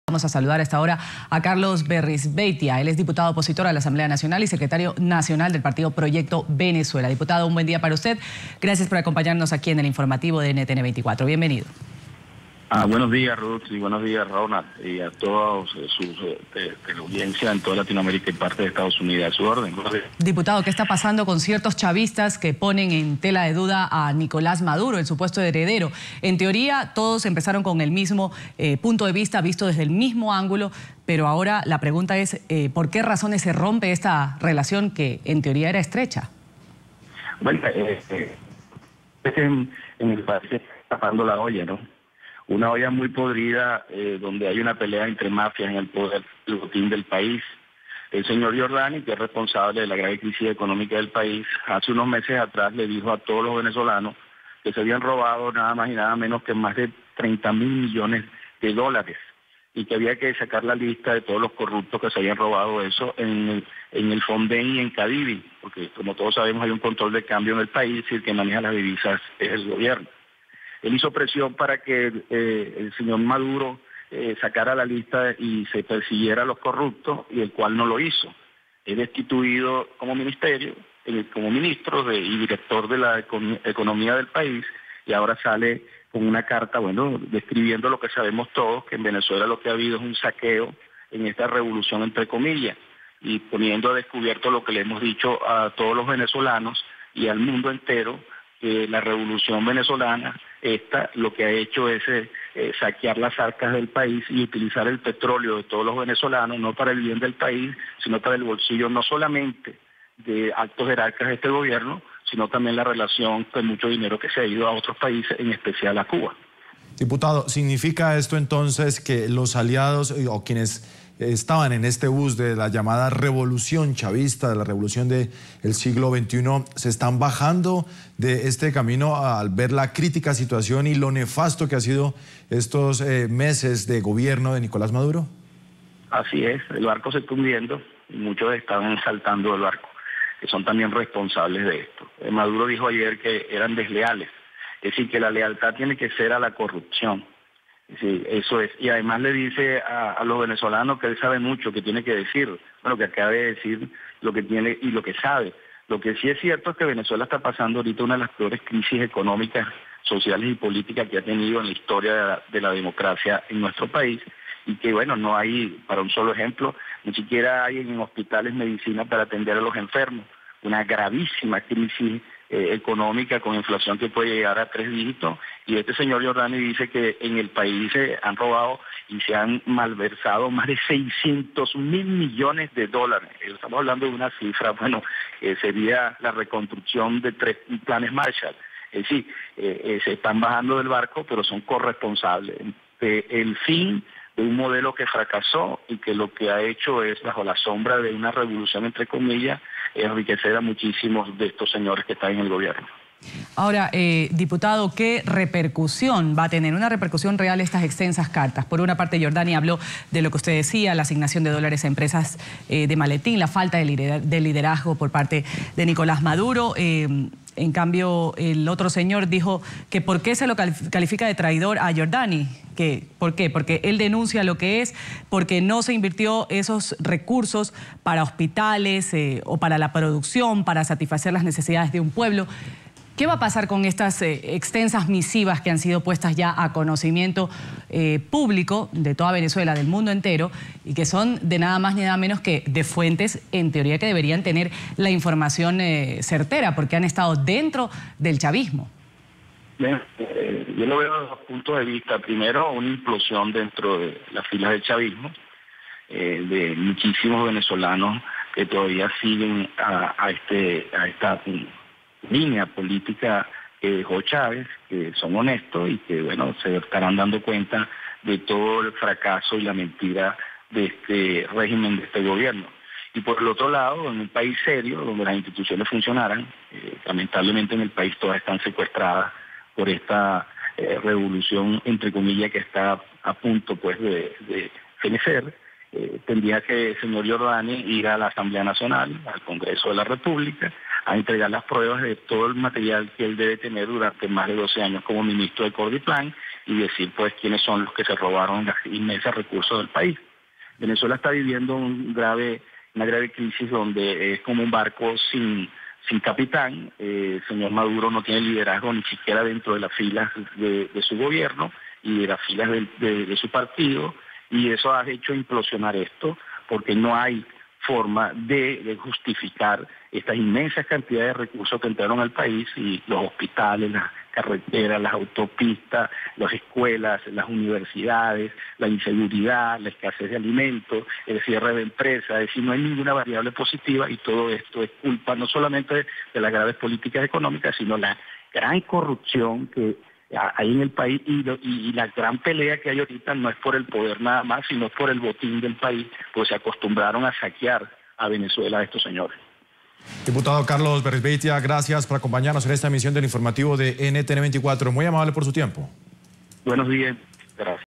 Vamos a saludar a esta hora a Carlos Berrizbeitia. Él es diputado opositor a la Asamblea Nacional y secretario nacional del partido Proyecto Venezuela. Diputado, un buen día para usted. Gracias por acompañarnos aquí en el informativo de NTN 24. Bienvenido. Buenos días, Ruth, y buenos días, Ronald, y a todos sus audiencia en toda Latinoamérica y parte de Estados Unidos. A su orden. Diputado, ¿qué está pasando con ciertos chavistas que ponen en tela de duda a Nicolás Maduro, el supuesto heredero? En teoría, todos empezaron con el mismo punto de vista, visto desde el mismo ángulo, pero ahora la pregunta es, ¿por qué razones se rompe esta relación que en teoría era estrecha? Bueno, en el país se está tapando la olla, ¿no? Una olla muy podrida donde hay una pelea entre mafias en el poder del botín del país. El señor Giordani, que es responsable de la grave crisis económica del país, hace unos meses atrás le dijo a todos los venezolanos que se habían robado nada más y nada menos que más de 30.000 millones de dólares y que había que sacar la lista de todos los corruptos que se habían robado eso en el Fonden y en Cadivi, porque como todos sabemos hay un control de cambio en el país y el que maneja las divisas es el gobierno. Él hizo presión para que el señor Maduro sacara la lista y se persiguiera a los corruptos, y el cual no lo hizo. Es destituido como ministerio, como ministro y director de la economía del país, y ahora sale con una carta, bueno, describiendo lo que sabemos todos, que en Venezuela lo que ha habido es un saqueo en esta revolución, entre comillas, y poniendo a descubierto lo que le hemos dicho a todos los venezolanos y al mundo entero, que la revolución venezolana, lo que ha hecho es saquear las arcas del país y utilizar el petróleo de todos los venezolanos, no para el bien del país, sino para el bolsillo no solamente de altos jerarcas de este gobierno, sino también la relación con mucho dinero que se ha ido a otros países, en especial a Cuba. Diputado, ¿significa esto entonces que los aliados o quienes estaban en este bus de la llamada revolución chavista, de la revolución del siglo XXI, se están bajando de este camino al ver la crítica situación y lo nefasto que ha sido estos meses de gobierno de Nicolás Maduro? Así es, el barco se está hundiendo y muchos están saltando del barco, que son también responsables de esto. Maduro dijo ayer que eran desleales, es decir, que la lealtad tiene que ser a la corrupción. Sí, eso es. Y además le dice a los venezolanos que él sabe mucho, que tiene que decir, bueno, que acaba de decir lo que tiene y lo que sabe. Lo que sí es cierto es que Venezuela está pasando ahorita una de las peores crisis económicas, sociales y políticas que ha tenido en la historia de la democracia en nuestro país, y que, bueno, no hay, para un solo ejemplo, ni siquiera hay en hospitales medicina para atender a los enfermos. Una gravísima crisis económica con inflación que puede llegar a 3 dígitos, y este señor Giordani dice que en el país se han robado y se han malversado más de 600.000 millones de dólares. Estamos hablando de una cifra, bueno, sería la reconstrucción de 3 planes Marshall. Es decir, se están bajando del barco, pero son corresponsables del fin de un modelo que fracasó y que lo que ha hecho es, bajo la sombra de una revolución, entre comillas, enriquecer a muchísimos de estos señores que están en el gobierno. Ahora, diputado, ¿qué repercusión va a tener? Una repercusión real estas extensas cartas. Por una parte, Giordani habló de lo que usted decía, la asignación de dólares a empresas de maletín, la falta de liderazgo por parte de Nicolás Maduro. En cambio, el otro señor dijo que ¿por qué se lo califica de traidor a Giordani? ¿Por qué? Porque él denuncia lo que es, porque no se invirtió esos recursos para hospitales o para la producción, para satisfacer las necesidades de un pueblo. ¿Qué va a pasar con estas extensas misivas que han sido puestas ya a conocimiento público de toda Venezuela, del mundo entero, y que son de nada más ni nada menos que de fuentes, en teoría, que deberían tener la información certera, porque han estado dentro del chavismo? Bien, yo lo veo desde dos puntos de vista. Primero, una implosión dentro de las filas del chavismo, de muchísimos venezolanos que todavía siguen a esta línea política que dejó Chávez, que son honestos y que, bueno, se estarán dando cuenta de todo el fracaso y la mentira de este régimen, de este gobierno. Y por el otro lado, en un país serio, donde las instituciones funcionaran, lamentablemente en el país todas están secuestradas por esta revolución, entre comillas, que está a punto, pues, de fenecer. Tendría que el señor Giordani ir a la Asamblea Nacional, al Congreso de la República, a entregar las pruebas de todo el material que él debe tener durante más de 12 años como ministro de Cordiplan, y decir pues quiénes son los que se robaron los inmensos recursos del país. Venezuela está viviendo una grave crisis donde es como un barco sin capitán. El señor Maduro no tiene liderazgo ni siquiera dentro de las filas de su gobierno y de las filas de su partido, y eso ha hecho implosionar esto porque no hay forma de justificar estas inmensas cantidades de recursos que entraron al país, y los hospitales, las carreteras, las autopistas, las escuelas, las universidades, la inseguridad, la escasez de alimentos, el cierre de empresas. Es decir, no hay ninguna variable positiva, y todo esto es culpa no solamente de las graves políticas económicas, sino la gran corrupción que hay en el país, y la gran pelea que hay ahorita no es por el poder nada más, sino por el botín del país, pues se acostumbraron a saquear a Venezuela estos señores. Diputado Carlos Berrizbeitia, gracias por acompañarnos en esta emisión del informativo de NTN 24. Muy amable por su tiempo. Buenos días. Gracias.